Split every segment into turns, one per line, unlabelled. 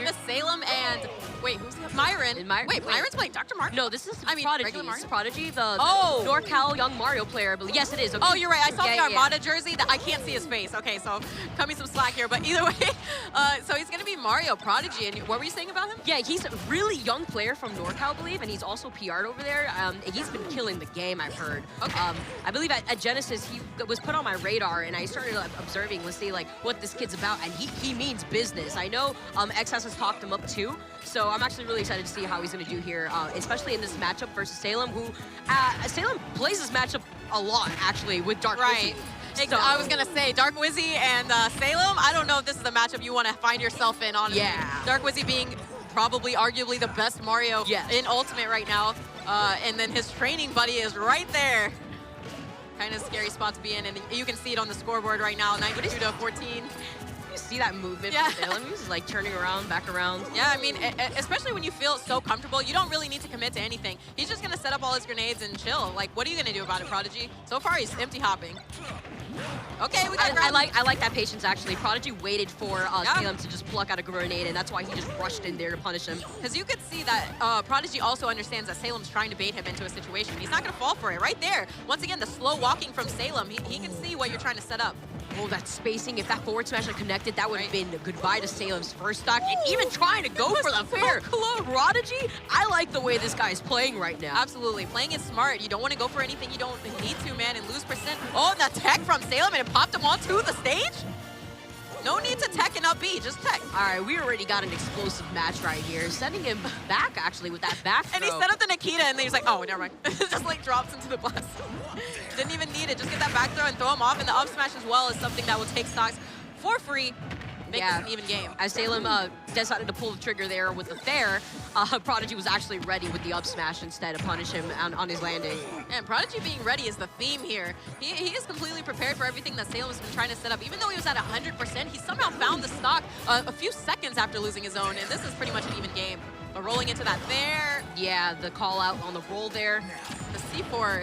Miss Salem and wait, who's the other? Myron. Wait, Myron's playing Dr. Mario?
No, this is Prodigy.
regular Mario?
This is Prodigy, the
Oh.
NorCal Young Mario player. But yes, it is. Okay.
Oh, you're right. I saw the
Yeah.
Armada jersey. That I can't see his face. Okay, so cut me some slack here. But either way, so he's gonna be Mario Prodigy. And what were you saying about him?
Yeah, he's a really young player from NorCal, I believe, and he's also PR'd over there. He's been killing the game, I've heard.
Okay.
I believe at Genesis, he was put on my radar, and I started observing, let's see, like, what this kid's about, and he means business. I know XS has talked him up too, so I'm actually really excited to see how he's going to do here, especially in this matchup versus Salem, who Salem plays this matchup a lot, actually, with Dark
Right.
Wizzy. So,
I was gonna say Dark Wizzy and Salem. I don't know if this is a matchup you want to find yourself in. Honestly,
Yeah.
Dark Wizzy being probably arguably the best Mario
Yes.
in Ultimate right now, and then his training buddy is right there. Kind of scary spot to be in, and you can see it on the scoreboard right now, 92 to 14.
you see that movement
Yeah.
from Salem? He's like turning around, back around.
Yeah, I mean, especially when you feel so comfortable, you don't really need to commit to anything. He's just gonna set up all his grenades and chill. Like, what are you gonna do about it, Prodigy? So far, he's empty hopping. Okay, we got
I like that patience, actually. Prodigy waited for
Yeah.
Salem to just pluck out a grenade, and that's why he just rushed in there to punish him.
Because you could see that Prodigy also understands that Salem's trying to bait him into a situation. He's not going to fall for it. Right there. Once again, the slow walking from Salem. He can see what you're trying to set up.
Oh, that spacing. If that forward smash had connected, that would have been goodbye to Salem's first stock. And even trying to go for the fair. Prodigy, I like the way this guy is playing right now.
Absolutely. Playing it smart. You don't want to go for anything you don't need to, man, and lose percent. Oh, and the tech from Salem, and it popped him onto the stage? No need to tech and up B, just tech.
All right, we already got an explosive match right here. Sending him back, actually, with that back throw.
And he set up the Nikita, and then he's like, oh, never mind. Just like drops into the blast. Didn't even need it. Just get that back throw and throw him off. And the up smash as well is something that will take stocks for free. Make this an even game.
As Salem decided to pull the trigger there with the fair, Prodigy was actually ready with the up smash instead of punish him on his landing.
And Prodigy being ready is the theme here. He is completely prepared for everything that Salem's been trying to set up. Even though he was at 100%, he somehow found the stock a few seconds after losing his own. And this is pretty much an even game. But rolling into that there.
Yeah, the call out on the roll there.
The C4,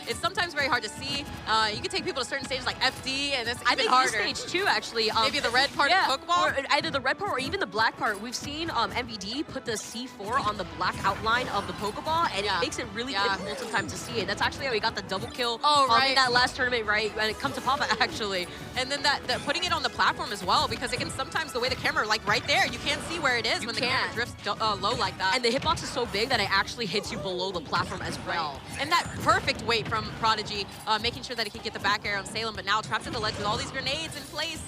it's sometimes very hard to see. You can take people to certain stages like FD, and it's even harder.
I think this stage too, actually.
Maybe the red part of the Pokeball?
Or either the red part or even the black part. We've seen MVD put the C4 on the black outline of the Pokeball, and it makes it really difficult sometimes to see it. That's actually how he got the double kill in that last tournament, right? When it comes to Papa, actually.
And then that putting it on the platform as well, because it can sometimes, the way the camera, like right there, you can't see where it is when the camera drifts low like that.
And the hitbox is so big that it actually hits you below the platform as well.
And that perfect weight from Prodigy, making sure that he can get the back air on Salem, but now trapped in the ledge with all these grenades in place.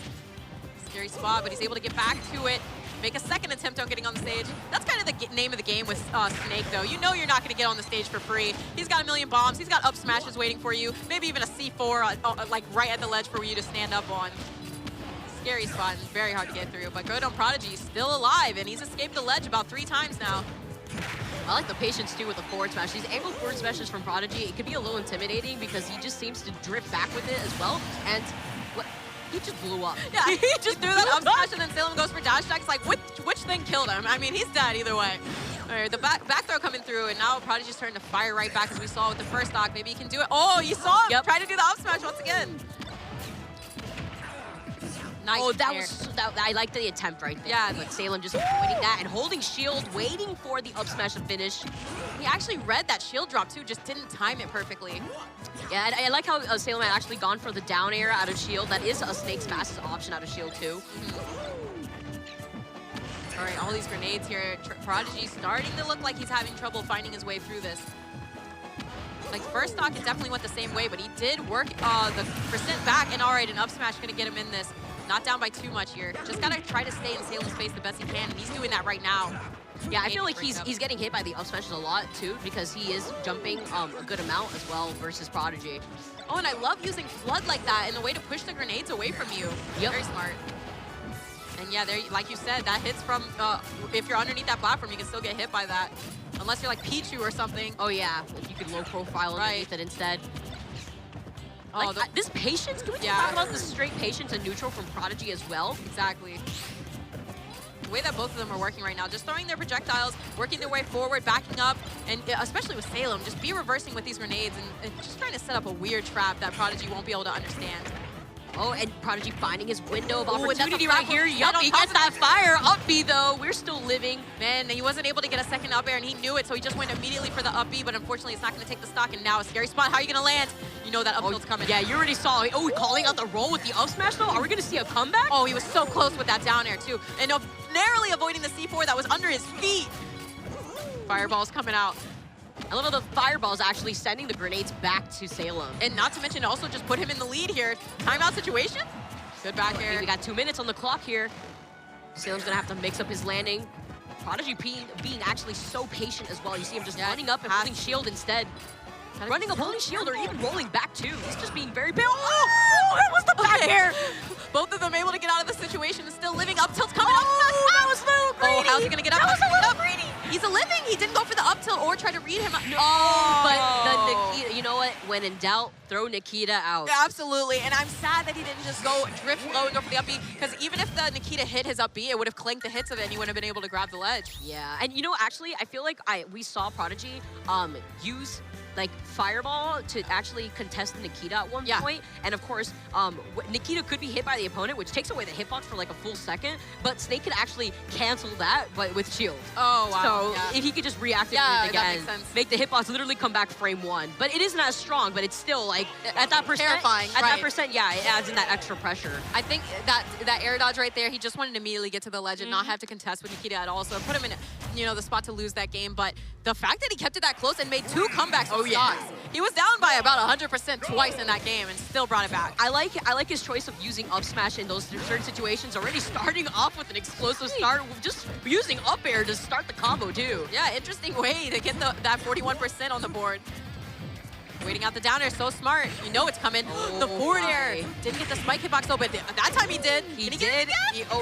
Scary spot, but he's able to get back to it. Make a second attempt on getting on the stage. That's kind of the name of the game with Snake, though. You know you're not going to get on the stage for free. He's got a million bombs. He's got up smashes waiting for you. Maybe even a C4 like right at the ledge for you to stand up on. Scary spot and very hard to get through. But good on Prodigy. He's still alive, and he's escaped the ledge about 3 times now.
I like the patience, too, with the forward smash. These angled forward smashes from Prodigy, it could be a little intimidating because he just seems to drift back with it as well. And he just blew up.
Yeah, he just threw that up smash, and then Salem goes for dash attack. It's like, which thing killed him? I mean, he's dead either way. All right, the back throw coming through, and now Prodigy's turn to fire right back, as we saw with the first stock. Maybe he can do it. Oh, you saw him try to do the up smash once again. Nice.
Oh, I like the attempt right there.
Yeah,
but Salem just avoiding that and holding shield, waiting for the up smash to finish.
He actually read that shield drop too, just didn't time it perfectly.
Yeah, I like how Salem had actually gone for the down air out of shield. That is a Snake's fastest option out of shield too.
All right, all these grenades here. Prodigy starting to look like he's having trouble finding his way through this. Like, first stock, it definitely went the same way, but he did work the percent back, and all right, an up smash gonna get him in this. Not down by too much here. Just gotta try to stay in Salem's face the best he can, and he's doing that right now.
Yeah, I feel like he's getting hit by the up smashes a lot too, because he is jumping a good amount as well versus Prodigy.
Oh, and I love using Flood like that in a way to push the grenades away from you.
Yep.
Very smart. And yeah, there, like you said, that hits from, if you're underneath that platform, you can still get hit by that. Unless you're like Pichu or something.
Oh yeah, if you could low profile underneath it instead.
Oh,
like, this patience, can we talk about the straight patience and neutral from Prodigy as well?
Exactly. The way that both of them are working right now, just throwing their projectiles, working their way forward, backing up, and especially with Salem, just be reversing with these grenades and just trying to set up a weird trap that Prodigy won't be able to understand.
Oh, and Prodigy finding his window of
Ooh, and that's a
opportunity right
grapple.
here.
He's
Yup,
on
he
top
gets
of
that
it.
fire. Up B, though. We're still living.
Man, he wasn't able to get a second up air, and he knew it, so he just went immediately for the up B, but unfortunately, it's not going to take the stock, and now a scary spot. How are you going to land? You know that up tilt's coming.
Yeah, you already saw. Oh, calling out the roll with the up smash, though? Are we going to see a comeback?
Oh, he was so close with that down air, too. And narrowly avoiding the C4 that was under his feet. Fireball's coming out.
I love how the fireball's actually sending the grenades back to Salem.
And not to mention, also just put him in the lead here. Timeout situation. Good back air.
We got 2 minutes on the clock here. Salem's going to have to mix up his landing. Prodigy being actually so patient as well. You see him just running up and holding shield instead. Running up, holding shield, or even rolling back too. He's just being very big. Oh, that was the back air.
Both of them able to get out of the situation and still living. Up tilt's coming up.
That was a little greedy.
Oh, how's he gonna get up?
That was a little greedy.
He's a living. He didn't go for the up tilt or try to read him.
No. But the Nikita, you know what? When in doubt, throw Nikita out.
Yeah, absolutely. And I'm sad that he didn't just go drift low and go for the up B, because even if the Nikita hit his up B, it would have clanked the hits of it and he wouldn't have been able to grab the ledge.
Yeah, and you know, actually, I feel like we saw Prodigy use like Fireball to actually contest Nikita at one point. And of course, Nikita could be hit by the opponent, which takes away the hitbox for like a full second, but Snake could actually cancel that but with shield.
Oh, wow.
So if he could just reactivate it again,
that makes sense.
make the hitbox literally come back frame 1. But it isn't as strong, but it's still like, at that percent,
terrifying,
that percent, yeah, it adds in that extra pressure.
I think that air dodge right there, he just wanted to immediately get to the ledge and not have to contest with Nikita at all. So it put him in, you know, the spot to lose that game. But the fact that he kept it that close and made 2 comebacks with stocks. He was down by about 100% twice in that game and still brought it back.
I like his choice of using up smash in those certain situations, already starting off with an explosive start, just using up air to start the combo too.
Yeah, interesting way to get that 41% on the board. Waiting out the down air, so smart. You know it's coming. The forward air. Didn't get the spike hitbox though, but that time he did.
He did.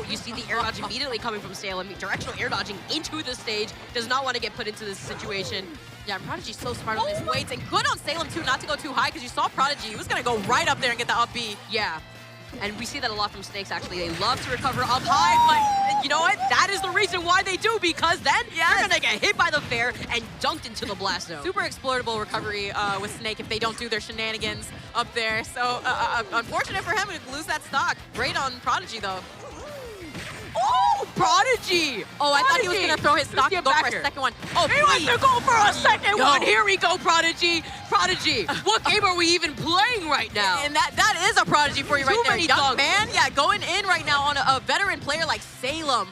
You see the air dodge immediately coming from Salem. Directional air dodging into the stage. Does not want to get put into this situation.
Yeah, Prodigy's so smart on his weights, and good on Salem too, not to go too high, because you saw Prodigy. He was going to go right up there and get the up B.
Yeah. And we see that a lot from Snakes, actually. They love to recover up high, but you know what? That is the reason why they do, because then they're going to get hit by the fair and dunked into the blast zone.
Super exploitable recovery with Snake if they don't do their shenanigans up there. So unfortunate for him to lose that stock. Great on Prodigy, though.
Oh, Prodigy!
Oh, I thought he was going to throw his stock and go for a second one. Oh,
he wants to go for a second one. Here we go, Prodigy. Prodigy, what game are we even playing right now?
And that is a Prodigy for you right there.
Many
Young man, yeah, going in right now on a veteran player like Salem.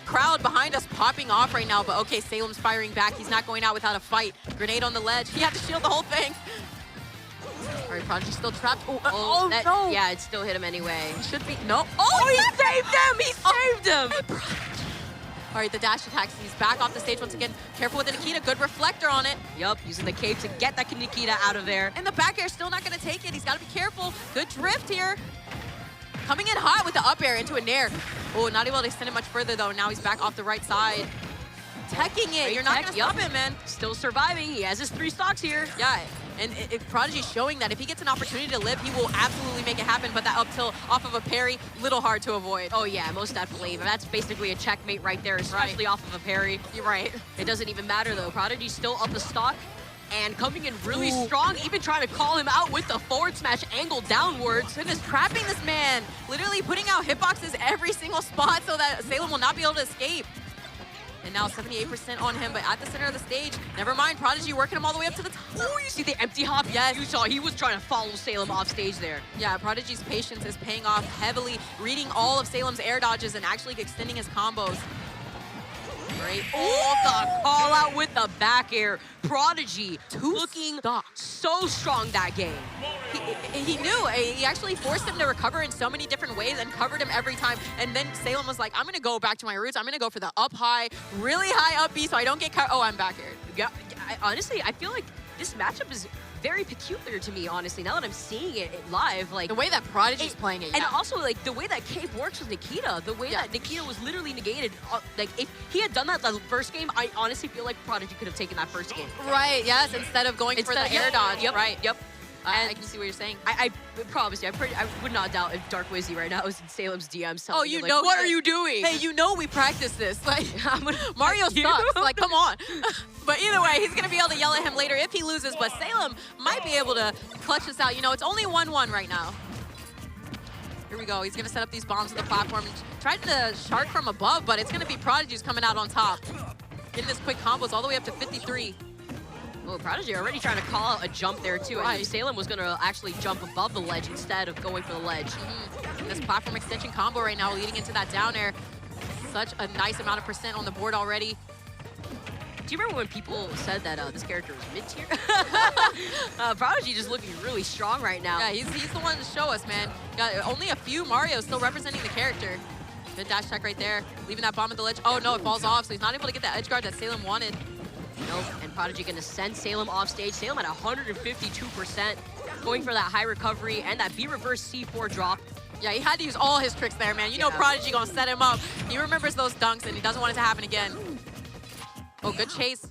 Crowd behind us popping off right now, but okay, Salem's firing back. He's not going out without a fight. Grenade on the ledge. He had to shield the whole thing. All right, Prodigy's still trapped.
No. Yeah, it still hit him anyway.
Should be. No.
Oh, he saved him! He saved him!
All right, the dash attacks. He's back off the stage once again. Careful with the Nikita. Good reflector on it.
Yup, using the cape to get that Nikita out of there.
And the back air still not going to take it. He's got to be careful. Good drift here. Coming in hot with the up air into a nair. Oh, not able to extend it much further, though. Now he's back off the right side. Teching it. You're not going to stop him, man.
Still surviving. He has his 3 stocks here.
Yeah. And Prodigy's showing that if he gets an opportunity to live, he will absolutely make it happen. But that up tilt off of a parry, little hard to avoid.
Oh, yeah, most definitely. That's basically a checkmate right there, especially off of a parry.
You're right.
It doesn't even matter, though. Prodigy's still up the stock and coming in really strong, even trying to call him out with the forward smash angle downwards.
Goodness, trapping this man. Literally putting out hitboxes every single spot so that Salem will not be able to escape. And now 78% on him, but at the center of the stage. Never mind, Prodigy working him all the way up to the top.
Oh, you see the empty hop?
Yes.
You saw he was trying to follow Salem off stage there.
Yeah, Prodigy's patience is paying off heavily, reading all of Salem's air dodges and actually extending his combos. Great.
Oh, the call out with the back air. Prodigy looking so strong that game.
He knew. He actually forced him to recover in so many different ways and covered him every time. And then Salem was like, I'm going to go back to my roots. I'm going to go for the up high, really high up B so I don't get caught. Oh, I'm back here.
Yeah, honestly, I feel like this matchup is very peculiar to me, honestly, now that I'm seeing it live. Like
the way that Prodigy's playing it,
and also like the way that Cape works with Nikita, the way that Nikita was literally negated. Like if he had done that the first game, I honestly feel like Prodigy could have taken that first game.
Right, yes, instead of going for the air dodge.
Yep,
right.
Yep.
I can see what you're saying.
I promise you, I would not doubt if Dark Wizzy right now is in Salem's DMs telling
you
like,
know,
what are you doing?
Hey, you know we practice this. Like Mario sucks. Like, come on. But either way, he's gonna be able to yell at him later if he loses. But Salem might be able to clutch this out. You know, it's only 1-1 right now. Here we go. He's going to set up these bombs on the platform. Tried to shark from above, but it's going to be Prodigy who's coming out on top. Getting this quick combos all the way up to 53.
Oh, Prodigy already trying to call out a jump there, too.
Right.
I think Salem was going to actually jump above the ledge instead of going for the ledge.
This platform extension combo right now leading into that down air. Such a nice amount of percent on the board already.
Do you remember when people said that this character was mid-tier? Prodigy just looking really strong right now.
Yeah, he's the one to show us, man. Got only a few Marios still representing the character. Good dash check right there. Leaving that bomb at the ledge. Oh, no, it falls off, so he's not able to get that edge guard that Salem wanted.
Nope, and Prodigy going to send Salem off stage. Salem at 152%, going for that high recovery and that B-reverse C4 drop.
Yeah, he had to use all his tricks there, man. You know Prodigy gonna set him up. He remembers those dunks, and he doesn't want it to happen again. Oh, good chase.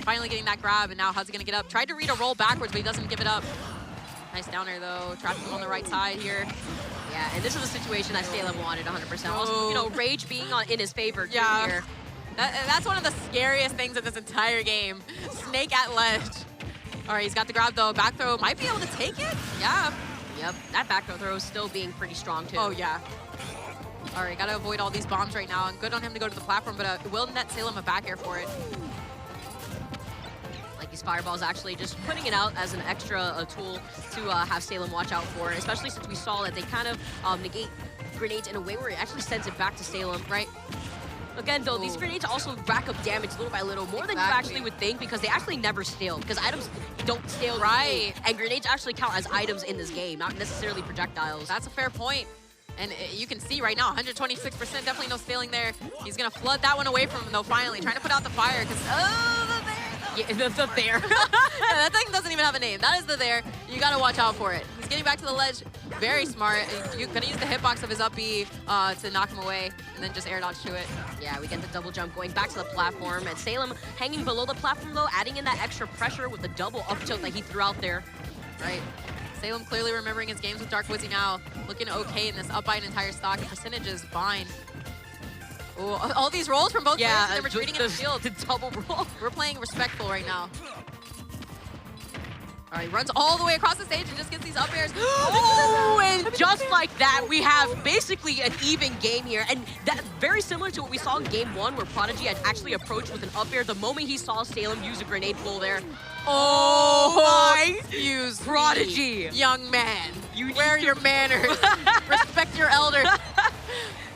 Finally getting that grab, and now how's he gonna get up? Tried to read a roll backwards, but he doesn't give it up. Nice down air, though. Trapping him on the right side here.
Yeah, and this is a situation that Salem wanted 100%. Also, you know, Rage being in his favor too here.
That's one of the scariest things in this entire game. Snake at ledge. All right, he's got the grab, though. Back throw might be able to take it. Yeah.
Yep, that back throw is still being pretty strong, too.
Oh, yeah. All right, got to avoid all these bombs right now. And good on him to go to the platform, but it will net Salem a back air for it.
Like these fireballs actually just putting it out as an extra tool to have Salem watch out for, especially since we saw that they kind of negate grenades in a way where it actually sends it back to Salem, right? Again, though, these grenades also rack up damage little by little, more than you actually would think, because they actually never stale, because items don't stale. Right. And grenades actually count as items in this game, not necessarily projectiles.
That's a fair point. And you can see right now, 126%, definitely no staling there. He's going to flood that one away from him, though, finally. Trying to put out the fire, because,
the there.
That thing doesn't even have a name. That is the there. You got to watch out for it. He's getting back to the ledge. Very smart. You're going to use the hitbox of his up B to knock him away, and then just air dodge to it.
Yeah, we get the double jump going back to the platform, and Salem hanging below the platform, though, adding in that extra pressure with the double up tilt that he threw out there.
Right. Salem clearly remembering his games with Dark Wizzy now. Looking okay in this up by an entire stock. The percentage is fine. Ooh, all these rolls from both players, they're retreating in the field.
The double roll.
We're playing respectful right now. All right, runs all the way across the stage and just gets these up airs.
Oh, and just like that, we have basically an even game here. And that very similar to what we saw in game 1, where Prodigy had actually approached with an up air the moment he saw Salem use a grenade pull there.
Oh my! Use
Prodigy,
young man. Wear your manners. Respect your elders.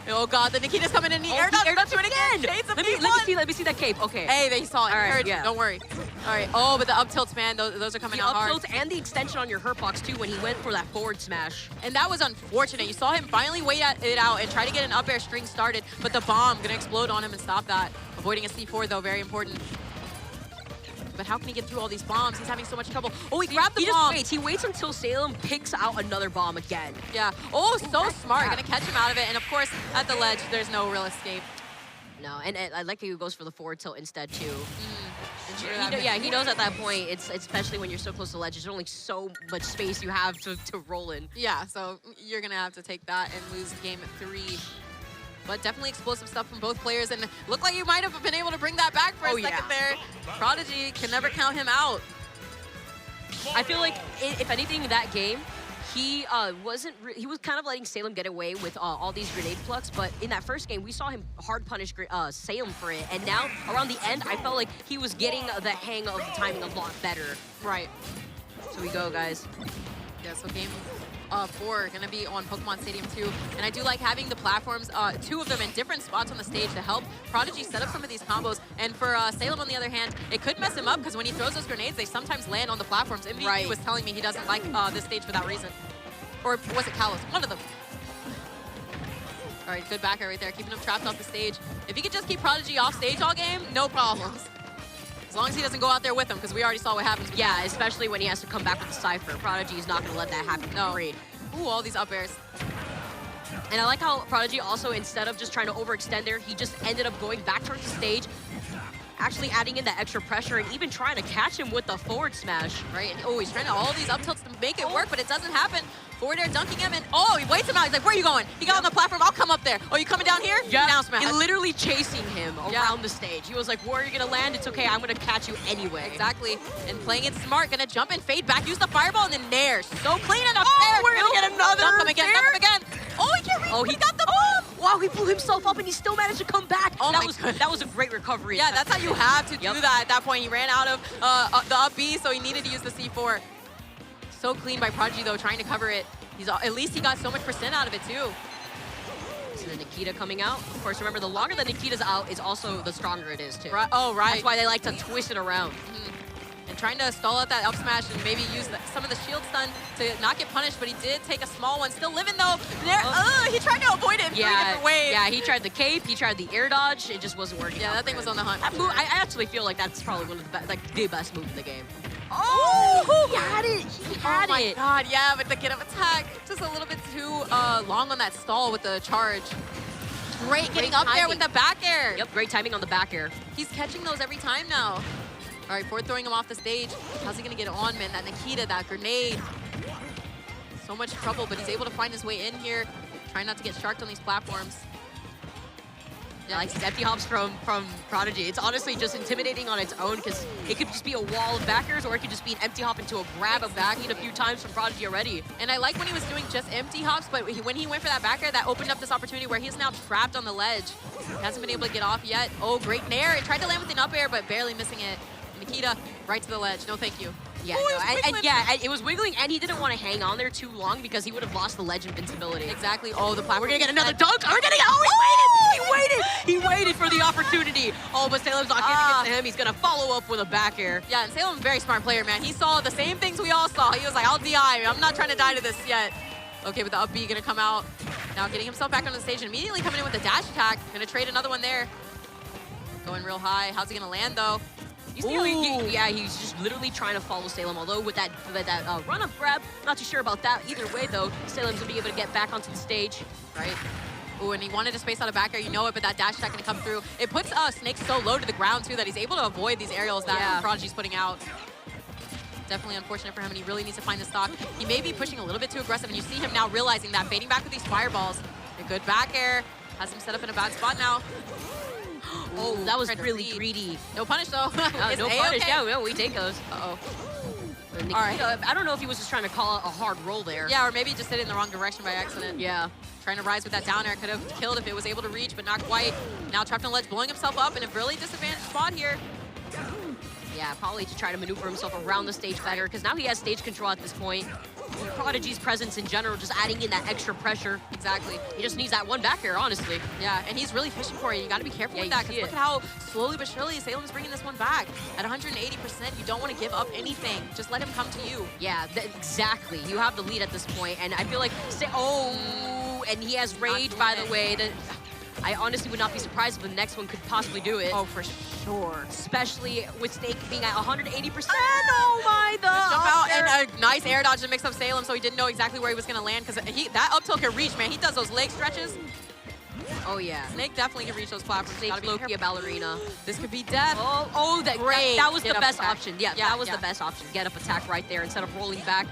Oh God, the Nikita's coming in. The air dodge to it again.
Let me see that cape. Okay.
Hey, they saw it.
All right,
yeah. Don't worry. All right. Oh, but the up tilts, man, those are coming out hard.
The up tilts and the extension on your hurt box too when he went for that forward smash.
And that was unfortunate. You saw him finally wait it out and try to get an up air string started, but the bomb gonna explode on him and stop that. Avoiding a C4 though, very important. But how can he get through all these bombs? He's having so much trouble. Oh, he grabbed the bomb.
He waits until Salem picks out another bomb again.
Yeah. Oh, so smart. Gonna catch him out of it. And of course, at the ledge, there's no real escape.
No, and I like how he goes for the forward tilt instead too.
He
knows at that point, it's especially when you're so close to the ledge, there's only so much space you have to roll in.
Yeah, so you're gonna have to take that and lose game 3. But definitely explosive stuff from both players, and looked like you might have been able to bring that back for a second there. Prodigy can never count him out.
I feel like, if anything, in that game, he he was kind of letting Salem get away with all these grenade plucks, but in that first game, we saw him hard punish Salem for it, and now, around the end, I felt like he was getting the hang of the timing a lot better.
Right.
So we go, guys.
Yeah, so game 4 gonna be on Pokemon Stadium 2, and I do like having the platforms, 2 of them in different spots on the stage to help Prodigy set up some of these combos. And for Salem, on the other hand, it could mess him up because when he throws those grenades, they sometimes land on the platforms. MVG was telling me he doesn't like this stage for that reason. Or was it Kalos? One of them. All right, good back air right there, keeping him trapped off the stage. If he could just keep Prodigy off stage all game, no problems. As long as he doesn't go out there with him, because we already saw what happens.
Yeah, especially when he has to come back with the Cypher. Prodigy is not going to let that happen.
No. Ooh, all these up airs.
And I like how Prodigy also, instead of just trying to overextend there, he just ended up going back towards the stage, actually adding in that extra pressure and even trying to catch him with the forward smash.
Right, and he's trying to all these up tilts to make it work, but it doesn't happen. Forward air dunking him, and he waits him out. He's like, where are you going? He got on the platform, I'll come up there. Oh, you coming down here?
Yeah,
Down smash.
and literally chasing him around the stage. He was like, where are you gonna land? It's okay, I'm gonna catch you anyway.
Exactly, and playing it smart, gonna jump and fade back, use the fireball, and then nair. So clean enough there.
We're gonna get another
Dunk him again, dunk him again. Oh, he can't reach, he got the move.
Wow, he blew himself up and he still managed to come back.
Oh
that was a great recovery.
Yeah, that's how you have to do that at that point. He ran out of the up B, so he needed to use the C4. So clean by Prodigy, though, trying to cover it. At least he got so much percent out of it, too.
So the Nikita coming out. Of course, remember, the longer the Nikita's out is also the stronger it is, too.
Right. Oh, right.
That's why they like to twist it around.
And trying to stall out that up smash and maybe use some of the shield stun to not get punished, but he did take a small one. Still living, though. He tried to avoid it in 3 different ways.
Yeah, he tried the cape, he tried the air dodge. It just wasn't working.
Yeah, that thing was on the hunt.
That move, I actually feel like that's probably one of the best move in the game.
Oh,
he had it. He had it.
Oh my God, yeah, but the get up attack just a little bit too long on that stall with the charge. Great getting up there with the back air.
Yep, great timing on the back air.
He's catching those every time now. All right, forward throwing him off the stage. How's he gonna get on, man? That Nikita, that grenade. So much trouble, but he's able to find his way in here. Trying not to get sharked on these platforms.
Yeah, like these empty hops from Prodigy. It's honestly just intimidating on its own because it could just be a wall of backers or it could just be an empty hop into a grab of backing a few times from Prodigy already.
And I like when he was doing just empty hops, but when he went for that back air, that opened up this opportunity where he's now trapped on the ledge. He hasn't been able to get off yet. Oh, great nair. It tried to land with an up air, but barely missing it. Nikita, right to the ledge. No, thank you.
Yeah, it was wiggling, and he didn't want to hang on there too long because he would have lost the ledge invincibility.
Exactly. Oh, the platform.
We're gonna get another dunk. He waited for the opportunity. Oh, but Salem's not giving it to him. He's gonna follow up with a back air.
Yeah, and Salem's a very smart player, man. He saw the same things we all saw. He was like, I'll DI. I'm not trying to die to this yet. Okay, but the up B gonna come out. Now getting himself back on the stage and immediately coming in with a dash attack. Gonna trade another one there. Going real high. How's he gonna land though?
He's just literally trying to follow Salem, although with that run-up grab, not too sure about that. Either way, though, Salem's going to be able to get back onto the stage.
Right. Ooh, and he wanted to space out a back air, you know it, but that dash attack going to come through. It puts Snake so low to the ground, too, that he's able to avoid these aerials that Prodigy's putting out. Definitely unfortunate for him, and he really needs to find the stock. He may be pushing a little bit too aggressive, and you see him now realizing that, fading back with these fireballs. A good back air. Has him set up in a bad spot now.
Oh, that was really greedy.
No punish, though.
No punish. Yeah, we take those.
Uh-oh.
All right. I don't know if he was just trying to call a hard roll there.
Yeah, or maybe he just hit it in the wrong direction by accident.
Yeah.
Trying to rise with that down air. Could have killed if it was able to reach, but not quite. Now trapped on the ledge, blowing himself up in a really disadvantaged spot here.
Yeah, probably to try to maneuver himself around the stage better, because now he has stage control at this point. Prodigy's presence in general, just adding in that extra pressure.
Exactly.
He just needs that one back air, honestly.
Yeah, and he's really fishing for it. You got to be careful with that, because look at how slowly but surely Salem's bringing this one back. At 180%, you don't want to give up anything. Just let him come to you.
Yeah, exactly. You have the lead at this point, and I feel like, and he has rage, by the way. I honestly would not be surprised if the next one could possibly do it.
Oh, for sure.
Especially with Snake being at 180%. Oh my,
jump out and a nice air dodge to mix up Salem, so he didn't know exactly where he was going to land, because that up tilt can reach, man. He does those leg stretches.
Oh, yeah.
Snake definitely can reach those platforms.
Snake's low-key a ballerina.
This could be death.
That was the best option. Yeah, that was the best option. Get up attack right there instead of rolling back.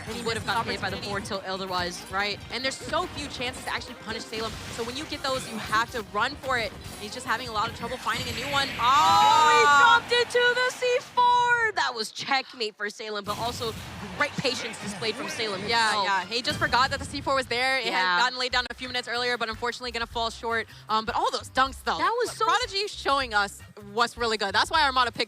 And he would have gotten hit by the forward tilt otherwise.
Right, and there's so few chances to actually punish Salem. So when you get those, you have to run for it. He's just having a lot of trouble finding a new one.
Oh, he dropped into the C4. That was checkmate for Salem, but also great patience displayed from Salem himself.
Yeah. He just forgot that the C4 was there. It had gotten laid down a few minutes earlier, but unfortunately going to fall short. But all those dunks, though.
That was so...
Prodigy showing us what's really good. That's why Armada picked